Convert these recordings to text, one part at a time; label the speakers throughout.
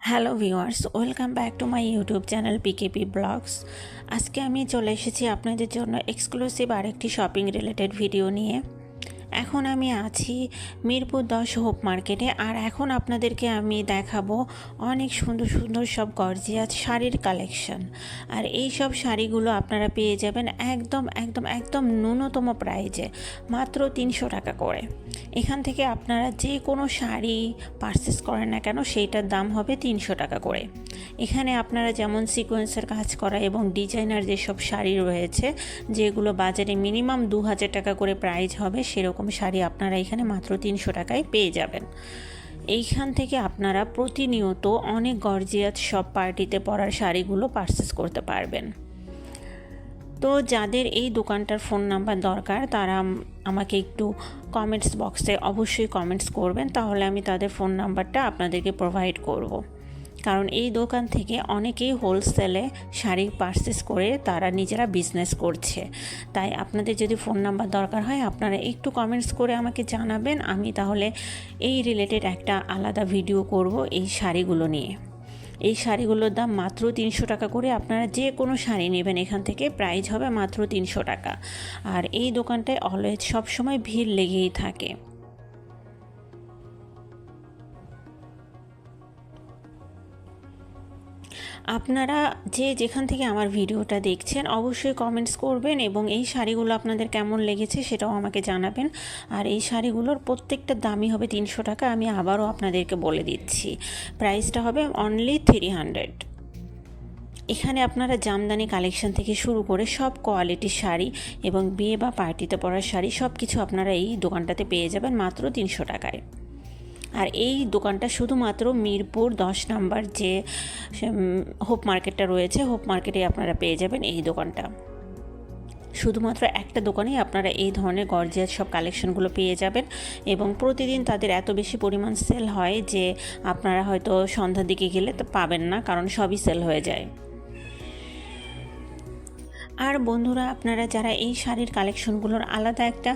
Speaker 1: Hello viewers, welcome back to my YouTube channel PKP vlogs. আজকে আমি চলে এসেছি আপনাদের জন্য এক্সক্লুসিভ আরেকটি শপিং রিলেটেড ভিডিও নিয়ে। এখন আমি আছি মিরপুর 10 হোপ মার্কেটে, আর এখন আপনাদেরকে আমি দেখাবো অনেক সুন্দর সুন্দর সব গর্জিয়াস শাড়ির কালেকশন। আর এই সব শাড়িগুলো আপনারা পেয়ে যাবেন একদম একদম একদম ন্যূনতম প্রাইজে, মাত্র 300 টাকা করে। এখান থেকে আপনারা যে কোনো শাড়ি পারচেস করেন না কেন সেইটার দাম হবে 300 টাকা করে। এখানে আপনারা যেমন সিকোয়েন্সের কাজ করা এবং ডিজাইনার যেসব শাড়ি রয়েছে, যেগুলো বাজারে মিনিমাম 2000 টাকা করে প্রাইস হবে, সেরকম শাড়ি আপনারা এখানে মাত্র 300 টাকায় পেয়ে যাবেন। এইখান থেকে আপনারা প্রতিনিয়ত অনেক গর্জিয়াস সব পার্টিতে পরার শাড়িগুলো পারচেস করতে পারবেন। তো যাদের এই দোকানটার ফোন নাম্বার দরকার তারা আমাকে একটু কমেন্টস বক্সে অবশ্যই কমেন্টস করবেন, তাহলে আমি তাদের ফোন নাম্বারটা আপনাদেরকে প্রোভাইড করব। কারণ এই দোকান থেকে অনেকেই হোলসেলে শাড়ি পারচেস করে তারা নিজেরা বিজনেস করছে। তাই আপনাদের যদি ফোন নাম্বার দরকার হয় আপনারা একটু কমেন্টস করে আমাকে জানাবেন, আমি তাহলে এই রিলেটেড একটা আলাদা ভিডিও করব এই শাড়িগুলো নিয়ে। এই শাড়িগুলোর দাম মাত্র 300 টাকা করে। আপনারা যে কোনো শাড়ি নেবেন এখান থেকে প্রাইস হবে মাত্র 300 টাকা। আর এই দোকানটায় অলওয়েজ সবসময় ভিড় লেগেই থাকে। আপনারা যেখান থেকে আমার ভিডিওটা দেখছেন অবশ্যই কমেন্টস করবেন এবং এই শাড়িগুলো আপনাদের কেমন লেগেছে সেটাও আমাকে জানাবেন। আর এই শাড়িগুলোর প্রত্যেকটা দামই হবে 300 টাকা। আমি আবারও আপনাদেরকে বলে দিচ্ছি, প্রাইসটা হবে অনলি 300। এখানে আপনারা জামদানি কালেকশন থেকে শুরু করে সব কোয়ালিটির শাড়ি এবং বিয়ে বা পার্টিতে পরার শাড়ি সব কিছু আপনারা এই দোকানটাতে পেয়ে যাবেন মাত্র 300 টাকায়। আর এই দোকানটা শুধুমাত্র মিরপুর 10 নাম্বার যে হোপ মার্কেটটা রয়েছে, হোপ মার্কেটে আপনারা পেয়ে যাবেন এই দোকানটা। শুধুমাত্র একটা দোকানেই আপনারা এই ধরনের গর্জিয়াস সব কালেকশনগুলো পেয়ে যাবেন এবং প্রতিদিন তাদের এত বেশি পরিমাণ সেল হয় যে আপনারা হয়তো সন্ধ্যার দিকে গেলে তো পাবেন না, কারণ সবই সেল হয়ে যায়। আর বন্ধুরা, আপনারা যারা এই শাড়ির কালেকশনগুলোর আলাদা একটা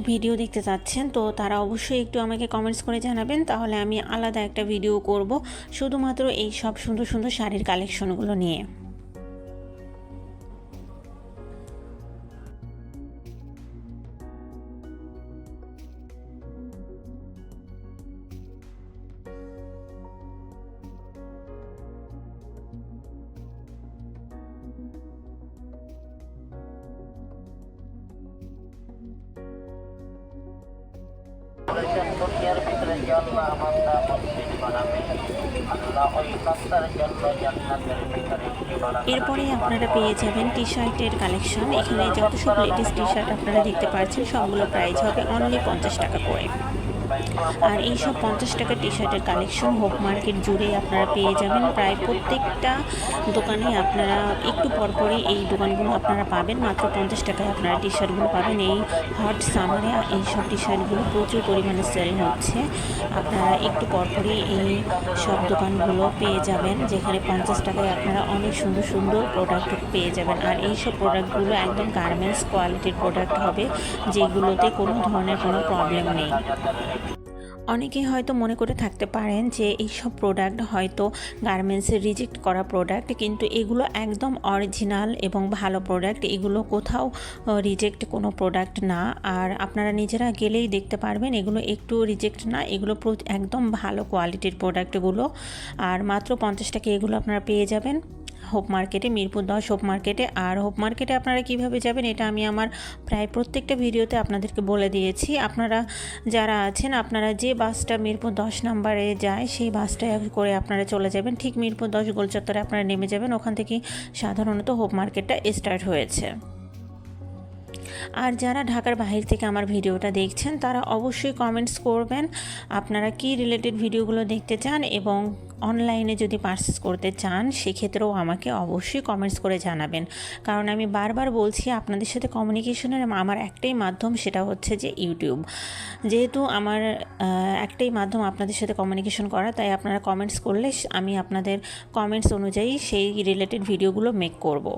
Speaker 1: ভিডিও দেখতে চাচ্ছেন তো তারা অবশ্যই একটু আমাকে কমেন্টস করে জানাবেন, তাহলে আমি আলাদা একটা ভিডিও করব শুধুমাত্র এই সব সুন্দর সুন্দর শাড়ির কালেকশনগুলো নিয়ে।
Speaker 2: দুনিয়ার ভিতরে যে আল্লাহ আমাদের মুসলিম বানাবে, আল্লাহ ওই বান্দার জন্য জান্নাতের ভিতরে একটি বারান্দা
Speaker 1: এরপরেই আপনারা পেয়ে যাবেন টি শার্টের কালেকশন। এখানে যত সব লেডিস টি শার্ট আপনারা দেখতে পাচ্ছেন সবগুলো প্রাইস হবে অনলি 50 টাকা করে। আর এই সব 50 টাকা টি শার্টের কালেকশন হোপ মার্কেট জুড়ে আপনারা পেয়ে যাবেন। প্রায় প্রত্যেকটা দোকানে আপনারা একটু পরপরই এই দোকানগুলো আপনারা পাবেন। মাত্র 50 টাকায় আপনারা টি শার্টগুলো পাবেন। এই হট সামারে এই সব টি শার্টগুলো প্রচুর পরিমাণে সেল হচ্ছে। আপনারা একটু পরপরই এই সব দোকানগুলো পেয়ে যাবেন, যেখানে 50 টাকায় আপনারা অনেক সুন্দর সুন্দর প্রোডাক্ট পেয়ে যাবেন। আর এই সব প্রোডাক্টগুলো একদম গার্মেন্টস কোয়ালিটির প্রোডাক্ট হবে, যেগুলোতে কোনো ধরনের কোনো প্রবলেম নেই। অনেকেই হয়তো মনে করে থাকতে পারেন যে এই সব প্রোডাক্ট হয়তো গার্মেন্টসের রিজেক্ট করা প্রোডাক্ট, কিন্তু এগুলো একদম অরিজিনাল এবং ভালো প্রোডাক্ট। এগুলো কোথাও রিজেক্ট কোনো প্রোডাক্ট না। আর আপনারা নিজেরা গেলেই দেখতে পারবেন এগুলো একটু রিজেক্ট না, এগুলো একদম ভালো কোয়ালিটির প্রোডাক্টগুলো। আর মাত্র 50 টাকা এগুলো আপনারা পেয়ে যাবেন হোপ মার্কেটে, মিরপুর 10 হোপ মার্কেটে। আর হোপ মার্কেটে আপনারা কিভাবে যাবেন এটা আমি আমার প্রায় প্রত্যেকটা ভিডিওতে আপনাদেরকে বলে দিয়েছি। আপনারা যারা আছেন, আপনারা যে বাসটা মিরপুর 10 নাম্বারে যায় সেই বাসটায় করে আপনারা চলে যাবেন, ঠিক মিরপুর 10 গোল চত্বরে আপনারা নেমে যাবেন। ওখান থেকেই সাধারণত হোপ মার্কেটটা স্টার্ট হয়েছে। আর যারা ঢাকার বাহির থেকে আমার ভিডিওটা দেখছেন তারা অবশ্যই কমেন্টস করবেন আপনারা কি রিলেটেড ভিডিওগুলো দেখতে চান, এবং অনলাইনে যদি পারচেস করতে চান সেক্ষেত্রেও আমাকে অবশ্যই কমেন্টস করে জানাবেন। কারণ আমি বারবার বলছি আপনাদের সাথে কমিউনিকেশনের আমার একটাই মাধ্যম, সেটা হচ্ছে যে ইউটিউব। যেহেতু আমার একটাই মাধ্যম আপনাদের সাথে কমিউনিকেশন করা, তাই আপনারা কমেন্টস করলে আমি আপনাদের কমেন্টস অনুযায়ী সেই রিলেটেড ভিডিওগুলো মেক করব।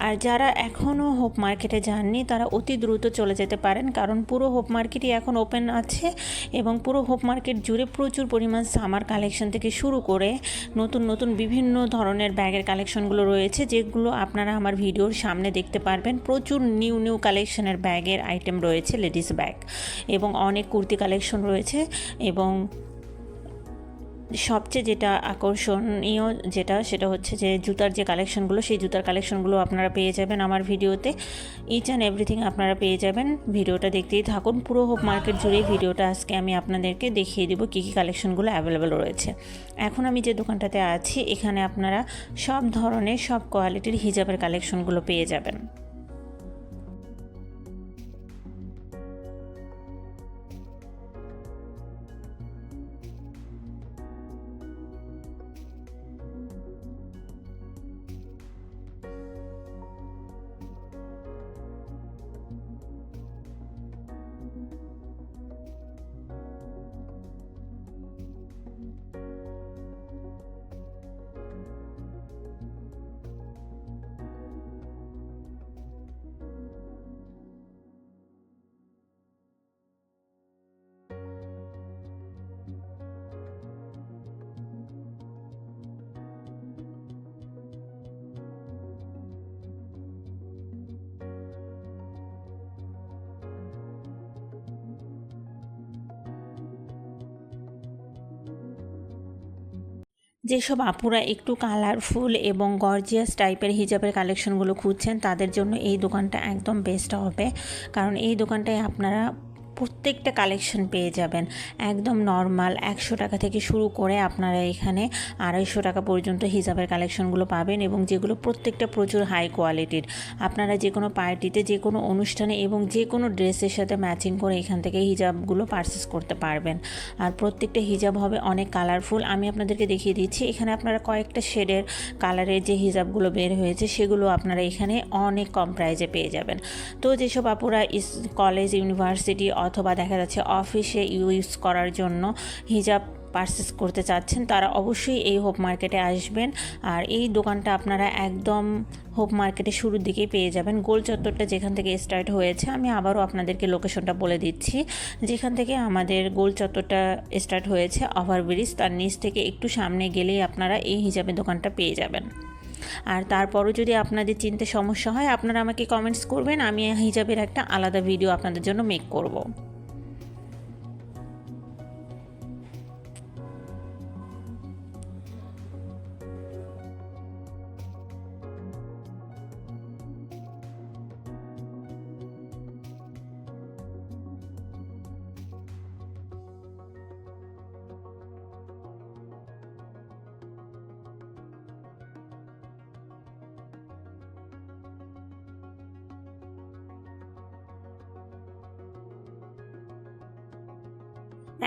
Speaker 1: আর যারা এখনও হোপ মার্কেটে যাননি তারা অতি দ্রুত চলে যেতে পারেন, কারণ পুরো হোপ মার্কেটই এখন ওপেন আছে এবং পুরো হোপ মার্কেট জুড়ে প্রচুর পরিমাণ সামার কালেকশন থেকে শুরু করে নতুন নতুন বিভিন্ন ধরনের ব্যাগের কালেকশনগুলো রয়েছে, যেগুলো আপনারা আমার ভিডিওর সামনে দেখতে পারবেন। প্রচুর নিউ কালেকশনের ব্যাগের আইটেম রয়েছে, লেডিস ব্যাগ, এবং অনেক কুর্তি কালেকশন রয়েছে। এবং সবচেয়ে যেটা আকর্ষণীয় সেটা হচ্ছে যে জুতার যে কালেকশনগুলো, সেই জুতার কালেকশনগুলো আপনারা পেয়ে যাবেন আমার ভিডিওতে। ইচ অ্যান্ড এভরিথিং আপনারা পেয়ে যাবেন। ভিডিওটা দেখতেই থাকুন। পুরো হোপ মার্কেট জুড়ে ভিডিওটা আজকে আমি আপনাদেরকে দেখিয়ে দেবো কী কী কালেকশনগুলো অ্যাভেলেবেল রয়েছে। এখন আমি যে দোকানটাতে আছি এখানে আপনারা সব ধরনের সব কোয়ালিটির হিজাবের কালেকশনগুলো পেয়ে যাবেন। যেসব আপুরা একটু কালারফুল এবং গর্জিয়াস টাইপের হিজাবের কালেকশনগুলো খুঁজছেন তাদের জন্য এই দোকানটা একদম বেস্ট হবে, কারণ এই দোকানটায় আপনারা প্রত্যেকটা কালেকশন পেয়ে যাবেন। একদম নর্মাল 100 টাকা থেকে শুরু করে আপনারা এখানে 250 টাকা পর্যন্ত হিজাবের কালেকশনগুলো পাবেন, এবং যেগুলো প্রত্যেকটা প্রচুর হাই কোয়ালিটির। আপনারা যে কোনো পার্টিতে, যে কোনো অনুষ্ঠানে এবং যে কোনো ড্রেসের সাথে ম্যাচিং করে এখান থেকে হিজাবগুলো পারচেস করতে পারবেন। আর প্রত্যেকটা হিজাব হবে অনেক কালারফুল। আমি আপনাদেরকে দেখিয়ে দিচ্ছি, এখানে আপনারা কয়েকটা শেডের কালারের যে হিজাবগুলো বের হয়েছে সেগুলো আপনারা এখানে অনেক কম প্রাইজে পেয়ে যাবেন। তো যেসব আপুরা কলেজ, ইউনিভার্সিটি অথবা দেখা যাচ্ছে অফিসে ইউজ করার জন্য হিজাব পারচেস করতে চাচ্ছেন তারা অবশ্যই এই হোপ মার্কেটে আসবেন। আর এই দোকানটা আপনারা একদম হোপ মার্কেটের শুরুর দিকেই পেয়ে যাবেন। গোল চত্বরটা যেখান থেকে স্টার্ট হয়েছে, আমি আবারও আপনাদেরকে লোকেশনটা বলে দিচ্ছি। যেখান থেকে আমাদের গোল চত্বরটা স্টার্ট হয়েছে, ওভারব্রিজ, তার নিচ থেকে একটু সামনে গেলেই আপনারা এই হিজাবের দোকানটা পেয়ে যাবেন। আর তারপরও যদি আপনাদের চিনতে সমস্যা হয় আপনারা আমাকে কমেন্টস করবেন, আমি হিজাবের একটা আলাদা ভিডিও আপনাদের জন্য মেক করব।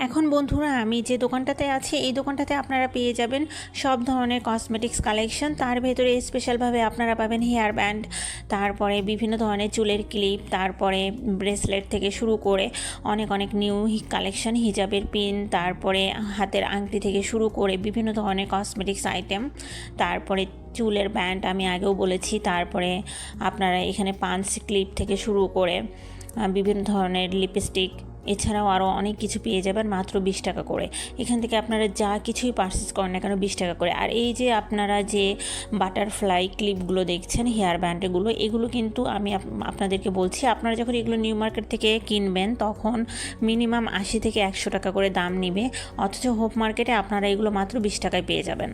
Speaker 1: এখন বন্ধুরা আমি যে দোকানটাতে আছি এই দোকানটাতে আপনারা পেয়ে যাবেন সব ধরনের কসমেটিক্স কালেকশন। তার ভেতরে স্পেশালভাবে আপনারা পাবেন হেয়ার ব্যান্ড, তারপরে বিভিন্ন ধরনের চুলের ক্লিপ, তারপরে ব্রেসলেট থেকে শুরু করে অনেক নিউ কালেকশন, হিজাবের পিন, তারপরে হাতের আংটি থেকে শুরু করে বিভিন্ন ধরনের কসমেটিক্স আইটেম, তারপরে চুলের ব্যান্ড আমি আগেও বলেছি, তারপরে আপনারা এখানে পাঞ্চ ক্লিপ থেকে শুরু করে বিভিন্ন ধরনের লিপস্টিক, এছাড়াও আরও অনেক কিছু পেয়ে যাবেন মাত্র 20 টাকা করে। এখান থেকে আপনারা যা কিছুই পারচেস করেন না কেন 20 টাকা করে। আর এই যে আপনারা যে বাটারফ্লাই ক্লিপগুলো দেখছেন, হেয়ার ব্যান্ডগুলো, এগুলো কিন্তু আমি আপনাদেরকে বলছি, আপনারা যখন এগুলো নিউ মার্কেট থেকে কিনবেন তখন মিনিমাম 80 থেকে 100 টাকা করে দাম নেবে, অথচ হোপ মার্কেটে আপনারা এগুলো মাত্র 20 টাকায় পেয়ে যাবেন।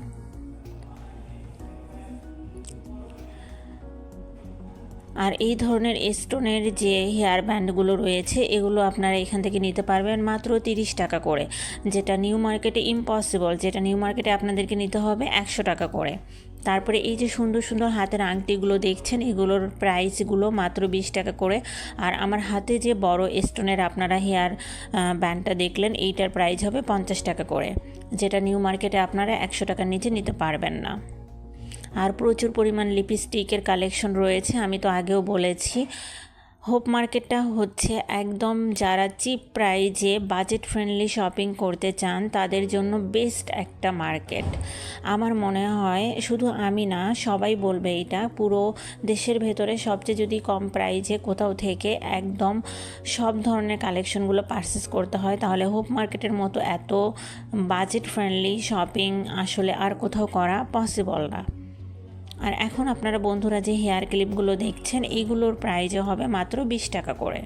Speaker 1: আর এই ধরনের স্টোনের যে হেয়ার ব্যান্ডগুলো রয়েছে এগুলো আপনারা এখান থেকে নিতে পারবেন মাত্র 30 টাকা করে, যেটা নিউ মার্কেটে ইম্পসিবল, যেটা নিউ মার্কেটে আপনাদেরকে নিতে হবে 100 টাকা করে। তারপরে এই যে সুন্দর সুন্দর হাতের আংটিগুলো দেখছেন এগুলোর প্রাইসগুলো মাত্র 20 টাকা করে। আর আমার হাতে যে বড় স্টোনের আপনারা হেয়ার ব্যান্ডটা দেখলেন এইটার প্রাইস হবে 50 টাকা করে, যেটা নিউ মার্কেটে আপনারা 100 টাকার নিচে নিতে পারবেন না। আর প্রচুর পরিমাণ লিপস্টিকের কালেকশন রয়েছে, আমি তো আগেও বলেছি হোপ মার্কেটটা হচ্ছে একদম যারা চিপ প্রাইজে বাজেট ফ্রেন্ডলি শপিং করতে চান তাদের জন্য বেস্ট একটা মার্কেট। আমার মনে হয় শুধু আমি না, সবাই বলবে এটা, পুরো দেশের ভেতরে সবচেয়ে যদি কম প্রাইজে কোথাও থেকে একদম সব ধরনের কালেকশনগুলো পারচেস করতে হয় তাহলে হোপ মার্কেটের মতো এত বাজেট ফ্রেন্ডলি শপিং আসলে আর কোথাও করা পসিবল না। আর এখন আপনারা বন্ধুরা যে হেয়ার ক্লিপগুলো দেখছেন এইগুলোর প্রাইজও হবে মাত্র 20 টাকা করে।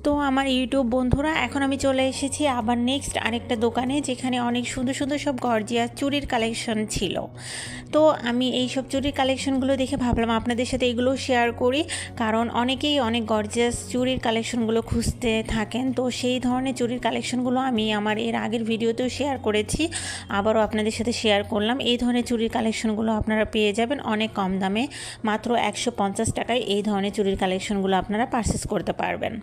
Speaker 1: তো আমার ইউটিউব বন্ধুরা, এখন আমি চলে এসেছি আবার নেক্সট আরেকটা দোকানে, যেখানে অনেক সুন্দর সুন্দর সব গর্জিয়াস চুড়ির কালেকশন ছিল। তো আমি এই সব চুড়ির কালেকশনগুলো দেখে ভাবলাম আপনাদের সাথে এগুলো শেয়ার করি, কারণ অনেকেই অনেক গর্জিয়াস চুড়ির কালেকশনগুলো খুঁজতে থাকেন। তো সেই ধরনের চুড়ির কালেকশনগুলো আমি আমার এর আগের ভিডিওতেও শেয়ার করেছি, আবারও আপনাদের সাথে শেয়ার করলাম। এই ধরনের চুড়ির কালেকশনগুলো আপনারা পেয়ে যাবেন অনেক কম দামে, মাত্র 150 টাকায় এই ধরনের চুড়ির কালেকশনগুলো আপনারা পারচেস করতে পারবেন।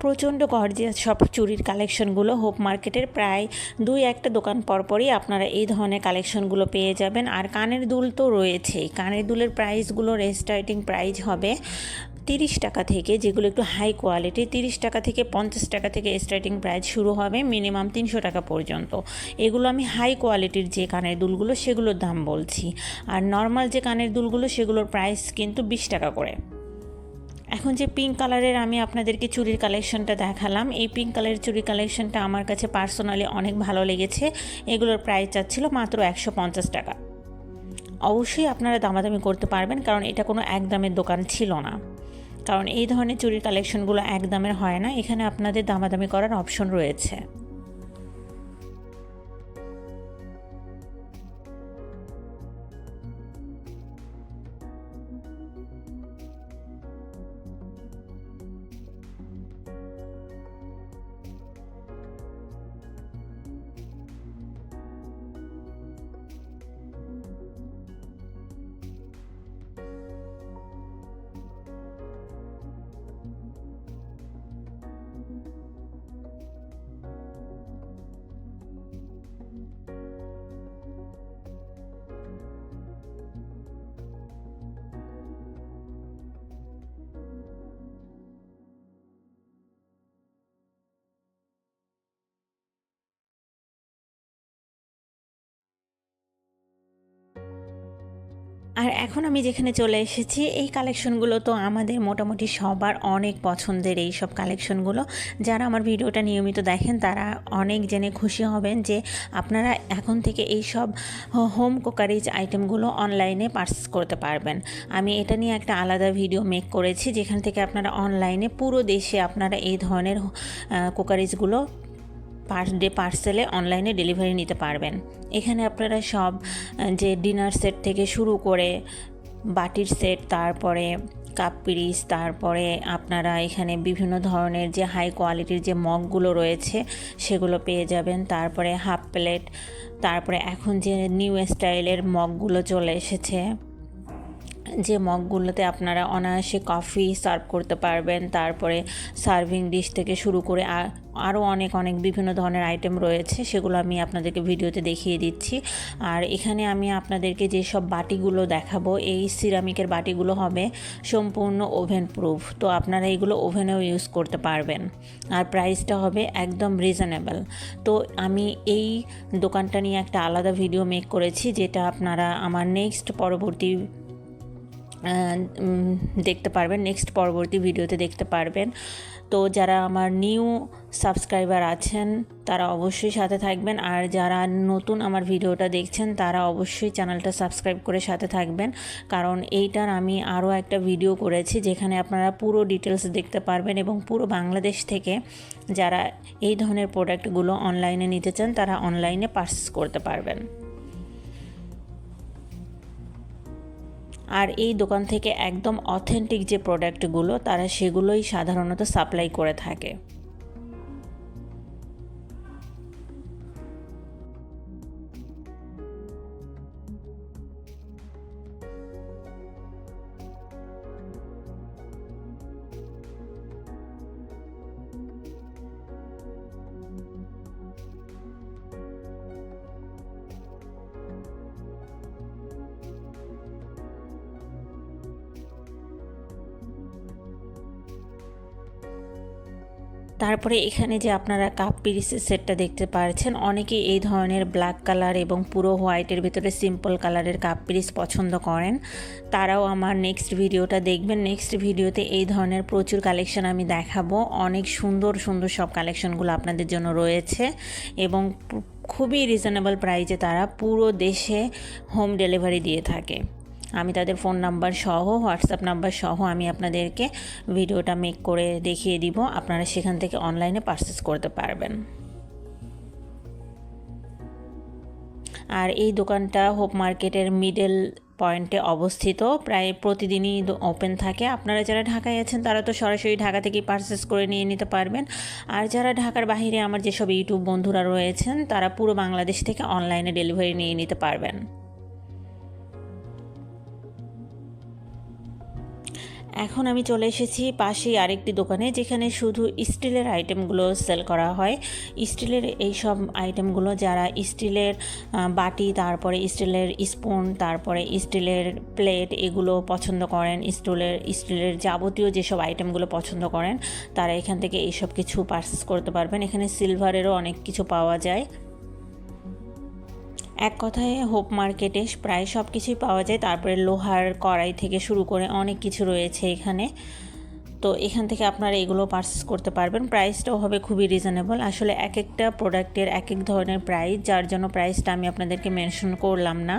Speaker 1: প্রচণ্ড গর্জিয়াস সব চুড়ির কালেকশনগুলো হোপ মার্কেটের প্রায় 2-1টা দোকান পরপরই আপনারা এই ধরনের কালেকশনগুলো পেয়ে যাবেন। আর কানের দুল তো রয়েছেই, কানের দুলের প্রাইসগুলো স্টার্টিং প্রাইস হবে 30 টাকা থেকে, যেগুলো একটু হাই কোয়ালিটি 30 টাকা থেকে 50 টাকা থেকে স্টার্টিং প্রাইস শুরু হবে মিনিমাম 300 টাকা পর্যন্ত। এগুলো আমি হাই কোয়ালিটির যে কানের দুলগুলো সেগুলোর দাম বলছি, আর নর্মাল যে কানের দুলগুলো সেগুলোর প্রাইস কিন্তু 20 টাকা করে। এখন যে পিঙ্ক কালারের আমি আপনাদেরকে চুড়ির কালেকশনটা দেখালাম, এই পিঙ্ক কালারের চুড়ির কালেকশনটা আমার কাছে পার্সোনালি অনেক ভালো লেগেছে। এগুলোর প্রাইস চাচ্ছিল মাত্র 150 টাকা। অবশ্যই আপনারা দামাদামি করতে পারবেন, কারণ এটা কোনো একদামের দোকান ছিল না, কারণ এই ধরনের চুড়ির কালেকশনগুলো একদামের হয় না, এখানে আপনাদের দামাদামি করার অপশন রয়েছে। আর এখন আমি যেখানে চলে এসেছি, এই কালেকশনগুলো তো আমাদের মোটামুটি সবার অনেক পছন্দের। এই সব কালেকশনগুলো যারা আমার ভিডিওটা নিয়মিত দেখেন তারা অনেক জেনে খুশি হবেন যে আপনারা এখন থেকে এই সব হোম কুকারিজ আইটেমগুলো অনলাইনে পারচেস করতে পারবেন। আমি এটা নিয়ে একটা আলাদা ভিডিও মেক করেছি, যেখান থেকে আপনারা অনলাইনে পুরো দেশে আপনারা এই ধরনের কুকারিজগুলো পার ডে পার্সেলে অনলাইনে ডেলিভারি নিতে পারবেন। এখানে আপনারা সব যে ডিনার সেট থেকে শুরু করে বাটির সেট, তারপরে কাপ পিরিচ, তারপরে আপনারা এখানে বিভিন্ন ধরনের যে হাই কোয়ালিটির যে মগগুলো রয়েছে সেগুলো পেয়ে যাবেন। তারপরে হাফ প্লেট, তারপরে এখন যে নিউ স্টাইলের মগগুলো চলে এসেছে, যে মগগুলোতে আপনারা অনায়াসে কফি সার্ভ করতে পারবেন। তারপরে সার্ভিং ডিশ থেকে শুরু করে আরও অনেক বিভিন্ন ধরনের আইটেম রয়েছে, সেগুলো আমি আপনাদেরকে ভিডিওতে দেখিয়ে দিচ্ছি। আর এখানে আমি আপনাদেরকে যেসব বাটিগুলো দেখাবো, এই সিরামিকের বাটিগুলো হবে সম্পূর্ণ ওভেন প্রুফ, তো আপনারা এগুলো ওভেনেও ইউজ করতে পারবেন। আর প্রাইসটা হবে একদম রিজনেবল। তো আমি এই দোকানটা নিয়ে একটা আলাদা ভিডিও মেক করেছি, যেটা আপনারা আমার নেক্সট পরবর্তী ভিডিওতে দেখতে পারবেন। তো যারা আমার নিউ সাবস্ক্রাইবার আছেন তারা অবশ্যই সাথে থাকবেন, আর যারা নতুন আমার ভিডিওটা দেখছেন তারা অবশ্যই চ্যানেলটা সাবস্ক্রাইব করে সাথে থাকবেন, কারণ এইটার আমি আরও একটা ভিডিও করেছি যেখানে আপনারা পুরো ডিটেলস দেখতে পারবেন, এবং পুরো বাংলাদেশ থেকে যারা এই ধরনের প্রোডাক্টগুলো অনলাইনে নিতে চান তারা অনলাইনে পারচেস করতে পারবেন। আর এই দোকান থেকে একদম অথেন্টিক যে প্রোডাক্টগুলো তারা সেগুলোই সাধারণত সাপ্লাই করে থাকে। তারপরে এখানে যে আপনারা কাপ পিরিসের সেটটা দেখতে পাচ্ছেন, অনেকেই এই ধরনের ব্ল্যাক কালার এবং পুরো হোয়াইটের ভিতরে সিম্পল কালারের কাপ পিরিস পছন্দ করেন। তারাও আমার নেক্সট ভিডিওটা দেখবেন। নেক্সট ভিডিওতে এই ধরনের প্রচুর কালেকশন আমি দেখাবো। অনেক সুন্দর সুন্দর সব কালেকশনগুলো আপনাদের জন্য রয়েছে এবং খুবই রিজনেবল প্রাইসে তারা পুরো দেশে হোম ডেলিভারি দিয়ে থাকে। আমি তাদের ফোন নাম্বার সহ, হোয়াটসঅ্যাপ নাম্বার সহ আমি আপনাদেরকে ভিডিওটা মেক করে দেখিয়ে দিব। আপনারা সেখান থেকে অনলাইনে পারচেস করতে পারবেন। আর এই দোকানটা হোপ মার্কেটের মিডল পয়েন্টে অবস্থিত। প্রায় প্রতিদিনই ওপেন থাকে। আপনারা যারা ঢাকায় আছেন তারা তো সরাসরি ঢাকা থেকেই পারচেস করে নিয়ে নিতে পারবেন। আর যারা ঢাকার বাইরে আমার যেসব ইউটিউব বন্ধুরা রয়েছেন তারা পুরো বাংলাদেশ থেকে অনলাইনে ডেলিভারি নিয়ে নিতে পারবেন। এখন আমি চলে এসেছি পাশেই আরেকটি দোকানে, যেখানে শুধু স্টিলের আইটেমগুলো সেল করা হয়। স্টিলের এই সব আইটেমগুলো যারা স্টিলের বাটি, তারপরে স্টিলের স্পুন, তারপরে স্টিলের প্লেট এগুলো পছন্দ করেন, স্টিলের যাবতীয় যেসব আইটেমগুলো পছন্দ করেন তারা এখান থেকে এইসব কিছু পারচেস করতে পারবেন। এখানে সিলভারেরও অনেক কিছু পাওয়া যায়। এক কথায় হোপ মার্কেটে প্রায় সব কিছুই পাওয়া যায়। তারপরে লোহার কড়াই থেকে শুরু করে অনেক কিছু রয়েছে এখানে। তো এখান থেকে আপনারা এগুলো পারচেস করতে পারবেন। প্রাইসটাও হবে খুবই রিজনেবল। আসলে এক একটা প্রোডাক্টের এক এক ধরনের প্রাইস, যার জন্য প্রাইসটা আমি আপনাদেরকে মেনশন করলাম না।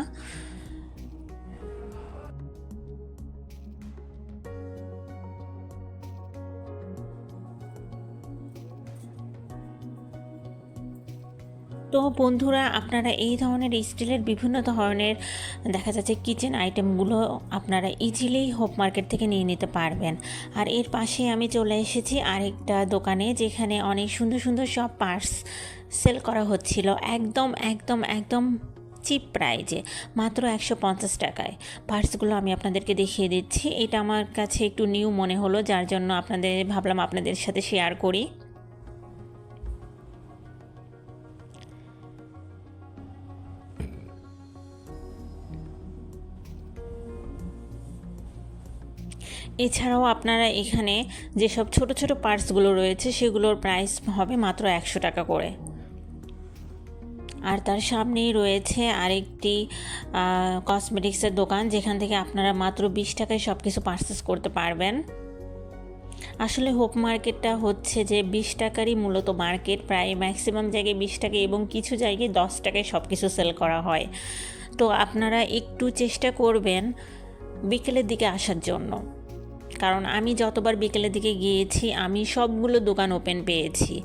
Speaker 1: তো বন্ধুরা, আপনারা এই ধরনের স্টিলের বিভিন্ন ধরনের দেখা যাচ্ছে কিচেন আইটেমগুলো আপনারা ইজিলি হোপ মার্কেট থেকে নিয়ে নিতে পারবেন। আর এর পাশে আমি চলে এসেছি আরেকটা দোকানে, যেখানে অনেক সুন্দর সুন্দর সব পার্টস সেল করা হচ্ছিল একদম একদম একদম চিপ প্রাইজে, মাত্র 150 টাকায়। পার্টসগুলো আমি আপনাদেরকে দেখিয়ে দিচ্ছি। এটা আমার কাছে একটু নিউ মনে হলো, যার জন্য ভাবলাম আপনাদের সাথে শেয়ার করি। এছাড়াও আপনারা এখানে যেসব ছোট ছোট পার্টসগুলো রয়েছে সেগুলোর প্রাইস হবে মাত্র 100 টাকা করে। আর তার সামনেই রয়েছে আরেকটি কসমেটিক্সের দোকান, যেখান থেকে আপনারা মাত্র 20 টাকায় সব কিছু পারচেস করতে পারবেন। আসলে হোপ মার্কেটটা হচ্ছে যে 20 টাকারই মূলত মার্কেট। প্রায় ম্যাক্সিমাম জায়গায় 20 টাকা এবং কিছু জায়গায় 10 টাকায় সব কিছু সেল করা হয়। তো আপনারা একটু চেষ্টা করবেন বিকেলের দিকে আসার জন্য, কারণ আমি যতবার বিকেলের দিকে গিয়েছি আমি সবগুলো দোকান ওপেন পেয়েছি।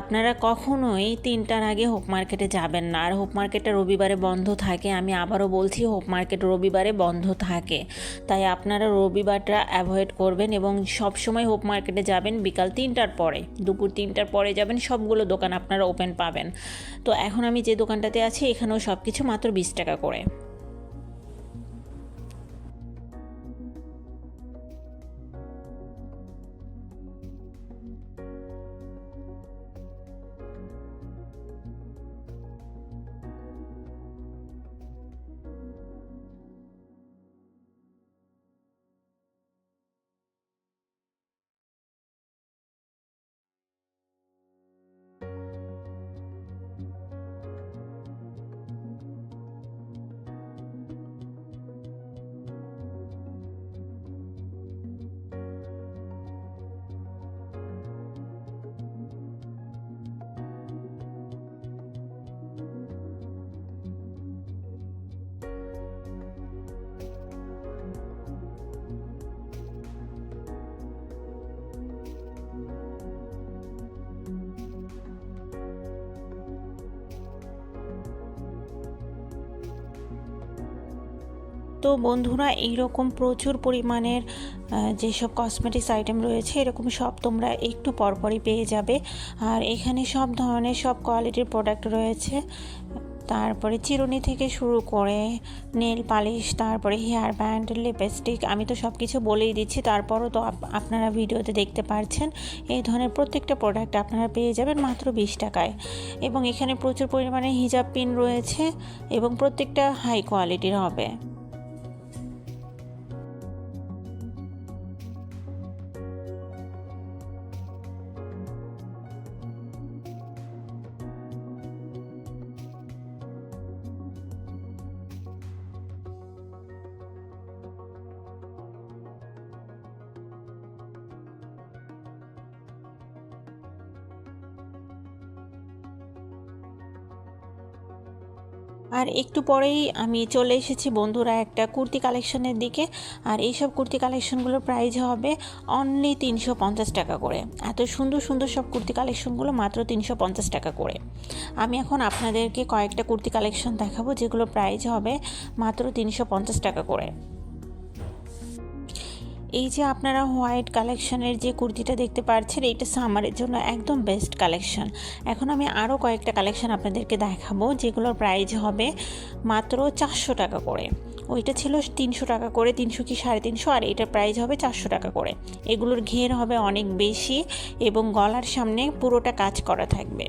Speaker 1: আপনারা কখনোই 3টার আগে হোপ মার্কেটে যাবেন না। আর হোপ মার্কেটটা রবিবারে বন্ধ থাকে। আমি আবারও বলছি, হোপ মার্কেট রবিবারে বন্ধ থাকে, তাই আপনারা রবিবারটা অ্যাভয়েড করবেন এবং সব সময় হোপ মার্কেটে যাবেন বিকাল 3টার পরে, দুপুর 3টার পরে যাবেন। সবগুলো দোকান আপনারা ওপেন পাবেন। তো এখন আমি যে দোকানটাতে আছি এখানেও সব কিছু মাত্র 20 টাকা করে। তো বন্ধুরা, এইরকম প্রচুর পরিমাণের যেসব কসমেটিক্স আইটেম রয়েছে এরকম সব তোমরা একটু পরপরই পেয়ে যাবে। আর এখানে সব ধরনের সব কোয়ালিটির প্রোডাক্ট রয়েছে। তারপরে চিরুনি থেকে শুরু করে নেল পালিশ, তারপরে হেয়ার ব্যান্ড, লিপস্টিক, আমি তো সব কিছু বলেই দিচ্ছি, তারপরও তো আপনারা ভিডিওতে দেখতে পাচ্ছেন এই ধরনের প্রত্যেকটা প্রোডাক্ট আপনারা পেয়ে যাবেন মাত্র 20 টাকায়। এবং এখানে প্রচুর পরিমাণে হিজাব পিন রয়েছে এবং প্রত্যেকটা হাই কোয়ালিটির হবে। আর একটু পরেই আমি চলে এসেছি বন্ধুরা একটা কুর্তি কালেকশনের দিকে। আর এইসব কুর্তি কালেকশনগুলোর প্রাইস হবে অনলি 350 টাকা করে। এত সুন্দর সুন্দর সব কুর্তি কালেকশনগুলো মাত্র 350 টাকা করে। আমি এখন আপনাদেরকে কয়েকটা কুর্তি কালেকশন দেখাবো যেগুলো প্রাইস হবে মাত্র 350 টাকা করে। এই যে আপনারা হোয়াইট কালেকশনের যে কুর্তিটা দেখতে পাচ্ছেন, এইটা সামারের জন্য একদম বেস্ট কালেকশন। এখন আমি আরও কয়েকটা কালেকশন আপনাদেরকে দেখাবো যেগুলোর প্রাইস হবে মাত্র 400 টাকা করে। ওইটা ছিল 300 টাকা করে, 300 কি 350, আর এটার প্রাইস হবে 400 টাকা করে। এগুলোর ঘের হবে অনেক বেশি এবং গলার সামনে পুরোটা কাজ করা থাকবে।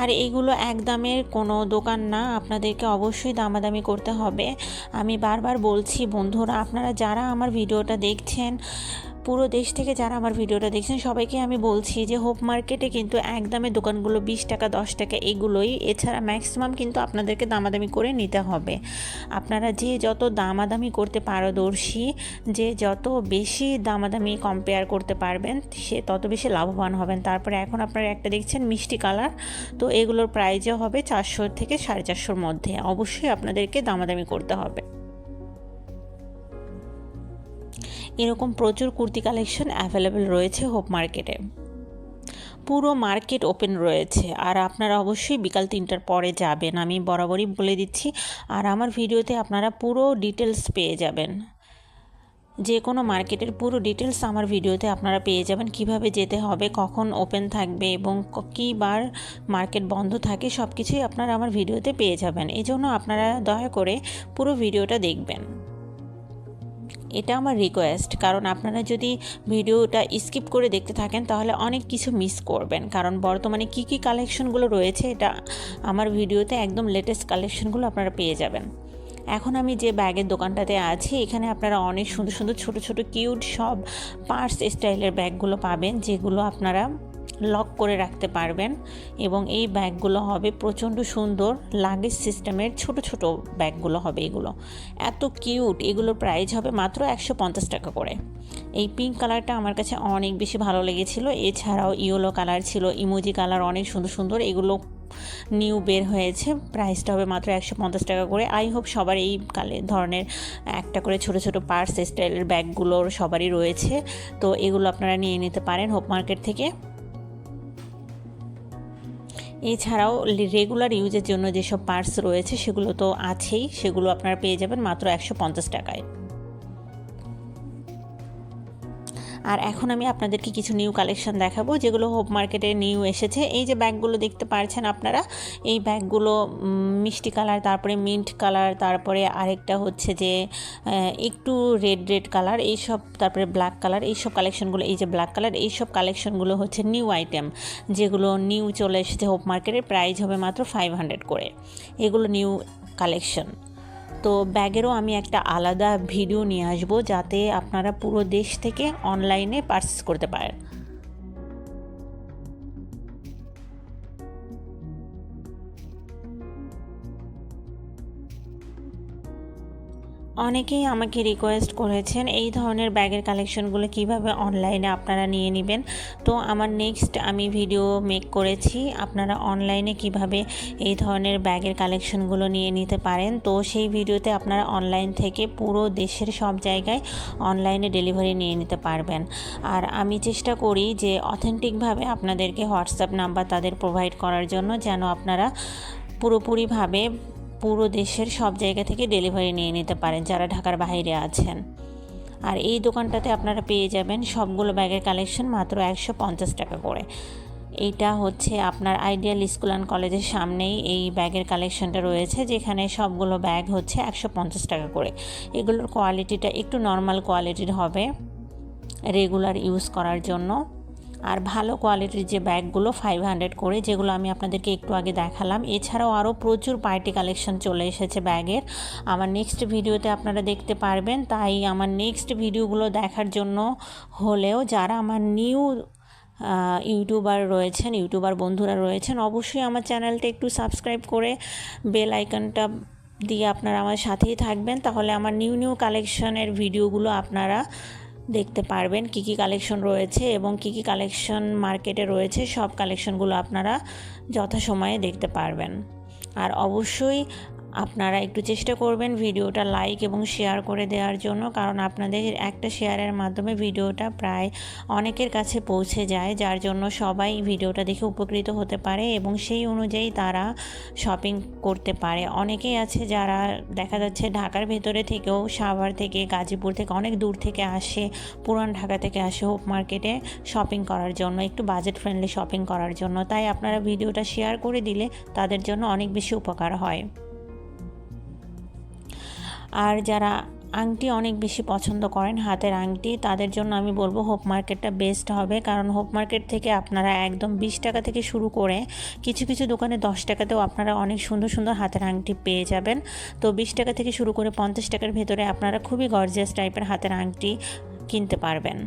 Speaker 1: আর এইগুলো একদমের কোনো দোকান না, আপনাদেরকে অবশ্যই দামাদামি করতে হবে। আমি বারবার বলছি বন্ধুরা, আপনারা যারা আমার ভিডিওটা দেখছেন, পুরো দেশ থেকে যারা আমার ভিডিওটা দেখছেন সবাইকে আমি বলছি যে হোপ মার্কেটে কিন্তু একদমের দোকানগুলো 20 টাকা 10 টাকা এগুলোই। এছাড়া ম্যাক্সিমাম কিন্তু আপনাদেরকে দামাদামি করে নিতে হবে। আপনারা যে যত দামাদামি করতে পারদর্শী, যে যত বেশি দামাদামি কম্পেয়ার করতে পারবেন সে তত বেশি লাভবান হবেন। তারপরে এখন আপনারা একটা দেখছেন মিষ্টি কালার, তো এগুলোর প্রাইসও হবে 400 থেকে 450-র মধ্যে। অবশ্যই আপনাদেরকে দামাদামি করতে হবে। এরকম প্রচুর কুর্তি কালেকশন অ্যাভেলেবেল রয়েছে হোপ মার্কেটে। পুরো মার্কেট ওপেন রয়েছে। আর আপনারা অবশ্যই বিকাল 3টার পরে যাবেন, আমি বরাবরই বলে দিচ্ছি। আর আমার ভিডিওতে আপনারা পুরো ডিটেলস পেয়ে যাবেন, যে কোনো মার্কেটের পুরো ডিটেলস আমার ভিডিওতে আপনারা পেয়ে যাবেন। কিভাবে যেতে হবে, কখন ওপেন থাকবে এবং কী বার মার্কেট বন্ধ থাকে, সব কিছুই আপনারা আমার ভিডিওতে পেয়ে যাবেন। এই জন্য আপনারা দয়া করে পুরো ভিডিওটা দেখবেন, এটা আমার রিকোয়েস্ট। কারণ আপনারা যদি ভিডিওটা স্কিপ করে দেখতে থাকেন তাহলে অনেক কিছু মিস করবেন। কারণ বর্তমানে কী কী কালেকশনগুলো রয়েছে এটা আমার ভিডিওতে একদম লেটেস্ট কালেকশনগুলো আপনারা পেয়ে যাবেন। এখন আমি যে ব্যাগের দোকানটাতে আছি, এখানে আপনারা অনেক সুন্দর সুন্দর ছোট ছোট কিউট সব পার্স স্টাইলের ব্যাগগুলো পাবেন, যেগুলো আপনারা লক করে রাখতে পারবেন। এবং এই ব্যাগগুলো হবে প্রচণ্ড সুন্দর লাগেজ সিস্টেমের, ছোট ছোট ব্যাগগুলো হবে এগুলো, এত কিউট। এগুলোর প্রাইস হবে মাত্র 150 টাকা করে। এই পিঙ্ক কালারটা আমার কাছে অনেক বেশি ভালো লেগেছিল। এছাড়াও ইয়েলো কালার ছিল, ইমোজি কালার, অনেক সুন্দর সুন্দর। এগুলো নিউ বের হয়েছে, প্রাইসটা হবে মাত্র 150 টাকা করে। আই হোপ সবার এই ধরনের একটা করে ছোট ছোট পার্স স্টাইলের ব্যাগগুলোর সবারই রয়েছে, তো এগুলো আপনারা নিয়ে নিতে পারেন হোপ মার্কেট থেকে। এছাড়াও রেগুলার ইউজের জন্য যেসব পার্স রয়েছে সেগুলো তো আছেই, সেগুলো আপনারা পেয়ে যাবেন মাত্র 150 টাকায়। আর এখন আমি আপনাদেরকে কিছু নিউ কালেকশন দেখাবো যেগুলো হোপ মার্কেটে নিউ এসেছে। এই যে ব্যাগগুলো দেখতে পাচ্ছেন আপনারা, এই ব্যাগগুলো মিষ্টি কালার, তারপরে মিন্ট কালার, তারপরে আরেকটা হচ্ছে যে একটু রেড রেড কালার, এইসব, তারপরে ব্ল্যাক কালার, এইসব কালেকশনগুলো। এই যে ব্ল্যাক কালার, এইসব কালেকশনগুলো হচ্ছে নিউ আইটেম, যেগুলো নিউ চলে এসেছে হোপ মার্কেটের। প্রাইস হবে মাত্র 500 করে। এগুলো নিউ কালেকশন। তো ব্যাগেরও আমি একটা আলাদা ভিডিও নিয়ে আসবো, যাতে আপনারা পুরো দেশ থেকে অনলাইনে পারচেস করতে পারেন। অনেকেই আমাকে রিকোয়েস্ট করেছেন এই ধরনের ব্যাগের কালেকশনগুলো কিভাবে অনলাইনে আপনারা নিয়ে নেবেন। তো আমার নেক্সট আমি ভিডিও মেক করেছি আপনারা অনলাইনে কিভাবে এই ধরনের ব্যাগের কালেকশনগুলো নিয়ে নিতে পারেন। তো সেই ভিডিওতে আপনারা অনলাইন থেকে পুরো দেশের সব জায়গায় অনলাইনে ডেলিভারি নিয়ে নিতে পারবেন। আর আমি চেষ্টা করি যে অথেন্টিকভাবে আপনাদেরকে হোয়াটসঅ্যাপ নাম্বার তাদের প্রোভাইড করার জন্য, যেন আপনারা পুরোপুরিভাবে পুরো দেশের সব জায়গা থেকে ডেলিভারি নিয়ে নিতে পারেন যারা ঢাকার বাইরে আছেন। আর এই দোকানটাতে আপনারা পেয়ে যাবেন সবগুলো ব্যাগের কালেকশন মাত্র 150 টাকা করে। এইটা হচ্ছে আপনার আইডিয়াল স্কুল অ্যান্ড কলেজের সামনেই এই ব্যাগের কালেকশনটা রয়েছে, যেখানে সবগুলো ব্যাগ হচ্ছে 150 টাকা করে। এগুলোর কোয়ালিটিটা একটু নর্মাল কোয়ালিটির হবে রেগুলার ইউজ করার জন্য। আর ভালো কোয়ালিটির যে ব্যাগগুলো 500 করে, যেগুলো আমি আপনাদেরকে একটু আগে দেখালাম। এছাড়াও আরও প্রচুর পার্টি কালেকশন চলে এসেছে ব্যাগের, আমার নেক্সট ভিডিওতে আপনারা দেখতে পারবেন। তাই আমার নেক্সট ভিডিওগুলো দেখার জন্য হলেও যারা আমার নিউ ইউটিউবার বন্ধুরা রয়েছেন, অবশ্যই আমার চ্যানেলটা একটু সাবস্ক্রাইব করে বেল আইকনটা দিয়ে আপনারা আমার সাথেই থাকবেন। তাহলে আমার নিউ কালেকশনের ভিডিওগুলো আপনারা দেখতে পারবেন, কী কালেকশন রয়েছে এবং কী কালেকশন মার্কেটে রয়েছে, সব কালেকশনগুলো আপনারা যথাসময়ে দেখতে পারবেন। আর অবশ্যই আপনারা একটু চেষ্টা করবেন ভিডিওটা লাইক এবং শেয়ার করে দেওয়ার জন্য, কারণ আপনাদের একটা শেয়ারের মাধ্যমে ভিডিওটা প্রায় অনেকের কাছে পৌঁছে যায়, যার জন্য সবাই ভিডিওটা দেখে উপকৃত হতে পারে এবং সেই অনুযায়ী তারা শপিং করতে পারে। অনেকেই আছে যারা দেখা যাচ্ছে ঢাকার ভেতরে থেকেও, সাভার থেকে, গাজীপুর থেকে, অনেক দূর থেকে আসে, পুরান ঢাকা থেকে আসে হোপ মার্কেটে শপিং করার জন্য, একটু বাজেট ফ্রেন্ডলি শপিং করার জন্য। তাই আপনারা ভিডিওটা শেয়ার করে দিলে তাদের জন্য অনেক বেশি উপকার হয়। আর যারা আংটি অনেক বেশি পছন্দ করেন, হাতের আংটি, তাদের জন্য আমি বলবো হোপ মার্কেটটা বেস্ট হবে। কারণ হোপ মার্কেট থেকে আপনারা একদম 20 টাকা থেকে শুরু করে কিছু দোকানে 10 টাকাতেও আপনারা অনেক সুন্দর হাতের আংটি পেয়ে যাবেন। তো 20 টাকা থেকে শুরু করে 50 টাকার ভেতরে আপনারা খুবই গর্জিয়াস টাইপের হাতের আংটি কিনতে পারবেন।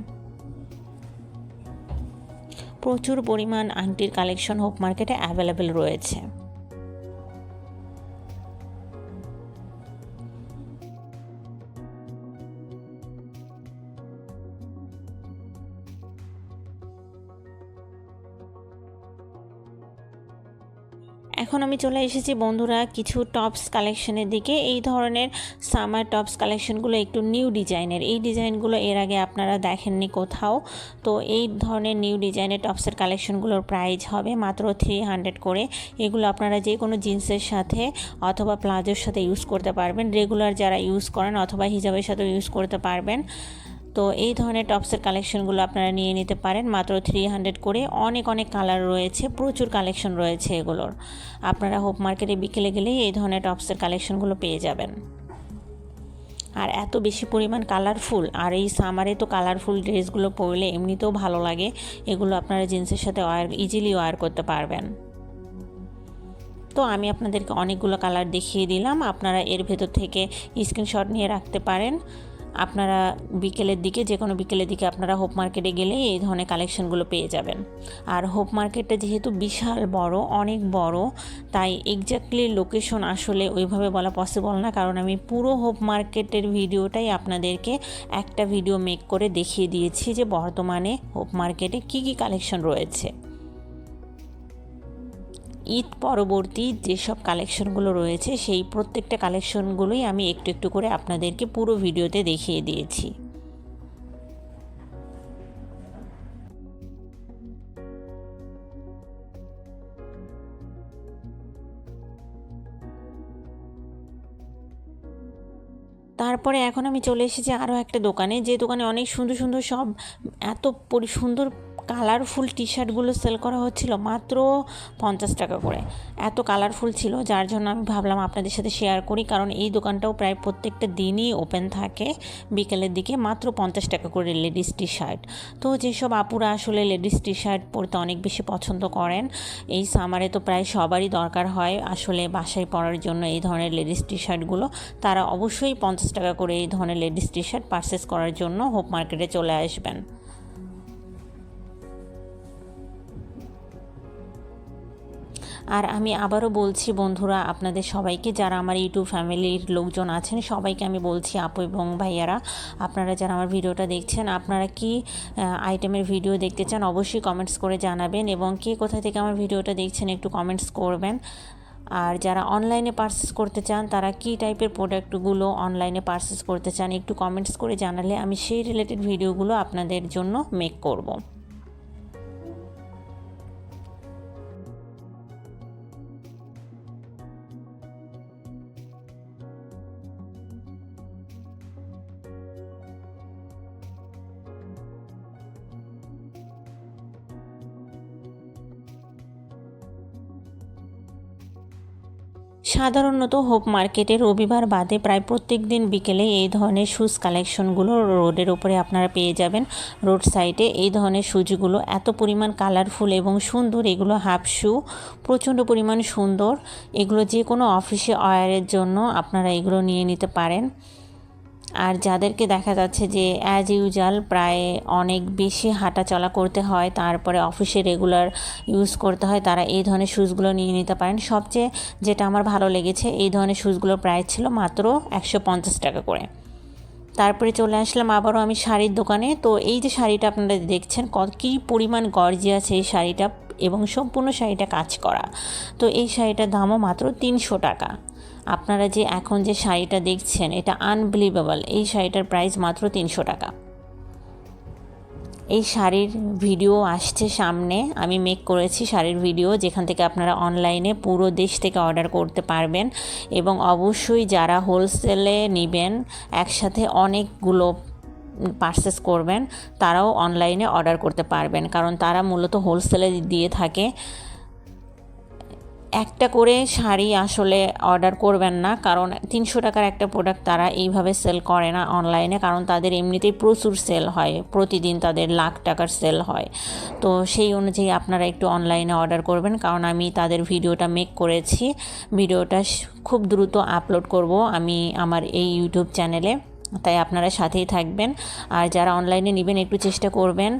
Speaker 1: প্রচুর পরিমাণ আংটির কালেকশন হোপ মার্কেটে অ্যাভেলেবেল রয়েছে। এখন আমি চলে এসেছি বন্ধুরা কিছু টপস কালেকশনের দিকে। এই ধরনের সামার টপস কালেকশনগুলো একটু নিউ ডিজাইনের, এই ডিজাইনগুলো এর আগে আপনারা দেখেননি কোথাও। তো এই ধরনের নিউ ডিজাইনের টপসের কালেকশনগুলোর প্রাইস হবে মাত্র 300 করে। এগুলো আপনারা যে কোনো জিন্সের সাথে অথবা প্লাজোর সাথে ইউজ করতে পারবেন, রেগুলার যারা ইউজ করেন অথবা হিজাবের সাথেও ইউজ করতে পারবেন। তো এই ধরনের টপসের কালেকশনগুলো আপনারা নিয়ে নিতে পারেন মাত্র 300 করে। অনেক কালার রয়েছে, প্রচুর কালেকশন রয়েছে এগুলোর। আপনারা হোপ মার্কেটে বিকেলে গেলেই এই ধরনের টপসের কালেকশনগুলো পেয়ে যাবেন। আর এত বেশি পরিমাণ কালারফুল, আর এই সামারে তো কালারফুল ড্রেসগুলো পরলে এমনিতেও ভালো লাগে। এগুলো আপনারা জিন্সের সাথে ইজিলি ওয়্যার করতে পারবেন। তো আমি আপনাদেরকে অনেকগুলো কালার দেখিয়ে দিলাম, আপনারা এর ভেতর থেকে স্ক্রিনশট নিয়ে রাখতে পারেন। আপনারা বিকেলের দিকে, যে কোনো বিকেলের দিকে আপনারা হোপ মার্কেটে গেলে এই ধরনের কালেকশনগুলো পেয়ে যাবেন। আর হোপ মার্কেটটা যেহেতু বিশাল বড়, অনেক বড়, তাই এক্স্যাক্টলি লোকেশন আসলে ওইভাবে বলা পসিবল না, কারণ আমি পুরো হোপ মার্কেটের ভিডিওটাই আপনাদেরকে একটা ভিডিও মেক করে দেখিয়ে দিয়েছি যে বর্তমানে হোপ মার্কেটে কী কালেকশন রয়েছে। ঈদ পরবর্তী যেসব কালেকশনগুলো রয়েছে সেই প্রত্যেকটা কালেকশনগুলোই আমি একটু করে আপনাদেরকে পুরো ভিডিওতে দেখিয়ে দিয়েছি। তারপরে এখন আমি চলে এসেছি আরও একটা দোকানে, যে দোকানে অনেক সুন্দর সব এত সুন্দর কালারফুল টি শার্টগুলো সেল করা হচ্ছিল মাত্র 50 টাকা করে। এত কালারফুল ছিল, যার জন্য আমি ভাবলাম আপনাদের সাথে শেয়ার করি, কারণ এই দোকানটাও প্রায় প্রত্যেকটা দিনই ওপেন থাকে বিকেলের দিকে। মাত্র 50 টাকা করে লেডিস টি শার্ট। তো যেসব আপুরা আসলে লেডিস টি শার্ট পরতে অনেক বেশি পছন্দ করেন, এই সামারে তো প্রায় সবারই দরকার হয় আসলে বাসায় পরার জন্য এই ধরনের লেডিস টি শার্টগুলো, তারা অবশ্যই 50 টাকা করে এই ধরনের লেডিস টি শার্ট পারচেস করার জন্য হোপ মার্কেটে চলে আসবেন। আর আমি আবারও বলছি বন্ধুরা, আপনাদের সবাইকে, যারা আমার ইউটিউব ফ্যামিলির লোকজন আছেন সবাইকে আমি বলছি, আপু এবং ভাইয়ারা, আপনারা যারা আমার ভিডিওটা দেখছেন, আপনারা কি আইটেমের ভিডিও দেখতে চান অবশ্যই কমেন্টস করে জানাবেন, এবং কে কোথা থেকে আমার ভিডিওটা দেখছেন একটু কমেন্টস করবেন। আর যারা অনলাইনে পারচেস করতে চান, তারা কি টাইপের প্রোডাক্টগুলো অনলাইনে পারচেস করতে চান একটু কমেন্টস করে জানালে আমি সেই রিলেটেড ভিডিওগুলো আপনাদের জন্য মেক করব। সাধারণত হোপ মার্কেটে রবিবার বাদে প্রায় প্রত্যেক দিন বিকেলে এই ধরনের শুজ কালেকশনগুলো রোডের উপরে আপনারা পেয়ে যাবেন। রোড সাইডে এই ধরনের শুজগুলো এত পরিমাণ কালারফুল এবং সুন্দর, এগুলো হাফ শু, প্রচণ্ড পরিমাণ সুন্দর। এগুলো যে কোনো অফিসে ওয়্যারের জন্য আপনারা এগুলো নিয়ে নিতে পারেন। আর যাদেরকে দেখা যাচ্ছে যে অ্যাজ ইউজুয়াল প্রায় অনেক বেশি হাঁটা চলা করতে হয়, তারপরে অফিসে রেগুলার ইউজ করতে হয়, তারা এই ধরনের শ্যুজগুলো নিয়ে নিতে পারেন। সবচেয়ে যেটা আমার ভালো লেগেছে, এই ধরনের শ্যুজগুলোর প্রাইস ছিল মাত্র 150 টাকা করে। তারপরে চলে আসলাম আবারও আমি শাড়ির দোকানে। তো এই যে শাড়িটা আপনারা দেখছেন, কী পরিমাণ গর্জিয়াস এই শাড়িটা, এবং সম্পূর্ণ শাড়িটা কাজ করা। তো এই শাড়িটার দামও মাত্র 300 টাকা। আপনারা যে এখন যে শাড়িটা দেখছেন, এটা আনবিলিভেবল। এই শাড়িটার প্রাইস মাত্র 300 টাকা। এই শাড়ির ভিডিও আসছে সামনে, আমি মেক করেছি শাড়ির ভিডিও, যেখান থেকে আপনারা অনলাইনে পুরো দেশ থেকে অর্ডার করতে পারবেন। এবং অবশ্যই যারা হোলসেলে নেবেন, একসাথে অনেকগুলো পারচেস করবেন, তারাও অনলাইনে অর্ডার করতে পারবেন, কারণ তারা মূলত হোলসেলে দিয়ে থাকে। একটা করে শাড়ি আসলে অর্ডার করবেন না, কারণ 300 টাকার একটা প্রোডাক্ট তারা এইভাবে সেল করে না অনলাইনে, কারণ তাদের এমনিতেই প্রচুর সেল হয়, প্রতিদিন তাদের লাখ টাকার সেল হয়। তো সেই অনুযায়ী আপনারা একটু অনলাইনে অর্ডার করবেন, কারণ আমি তাদের ভিডিওটা মেক করেছি। ভিডিওটা খুব দ্রুত আপলোড করব আমি আমার এই ইউটিউব চ্যানেলে, তাই আপনারা সাথেই থাকবেন। আর যারা অনলাইনে নেবেন একটু চেষ্টা করবেন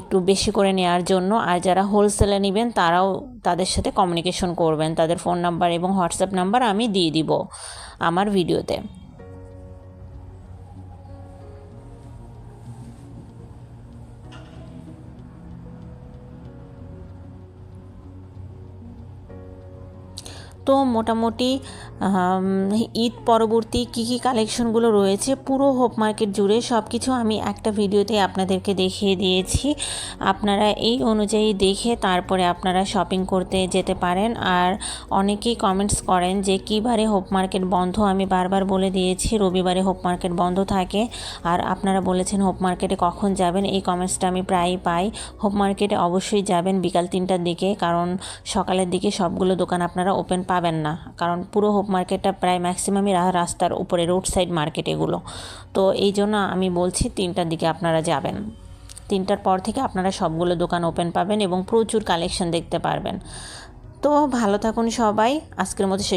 Speaker 1: একটু বেশি করে নেওয়ার জন্য। আর যারা হোলসেলে নেবেন তারাও তাদের সাথে কমিউনিকেশন করবেন, তাদের ফোন নাম্বার এবং হোয়াটসঅ্যাপ নাম্বার আমি দিয়ে দিব আমার ভিডিওতে। তো মোটামুটি ঈদ পরবর্তী কী কী কালেকশনগুলো রয়েছে পুরো হোপ মার্কেট জুড়ে সব কিছু আমি একটা ভিডিওতে আপনাদেরকে দেখিয়ে দিয়েছি। আপনারা এই অনুযায়ী দেখে তারপরে আপনারা শপিং করতে যেতে পারেন। আর অনেকেই কমেন্টস করেন যে কী বারে হোপ মার্কেট বন্ধ, আমি বারবার বলে দিয়েছি রবিবারে হোপ মার্কেট বন্ধ থাকে। আর আপনারা বলেছেন হোপ মার্কেটে কখন যাবেন, এই কমেন্টসটা আমি প্রায়ই পাই। হোপ মার্কেটে অবশ্যই যাবেন বিকাল 3টার দিকে, কারণ সকালের দিকে সবগুলো দোকান আপনারা ওপেন পাবেন না, কারণ পুরো হোপ মার্কেটটা প্রায় ম্যাক্সিমামই রাস্তার উপরে, রোড সাইড মার্কেট এগুলো। তো এই জন্য আমি বলছি 3টার দিকে আপনারা যাবেন। 3টার পর থেকে আপনারা সবগুলো দোকান ওপেন পাবেন এবং প্রচুর কালেকশন দেখতে পারবেন। তো ভালো থাকুন সবাই, আজকের মতো শেষ।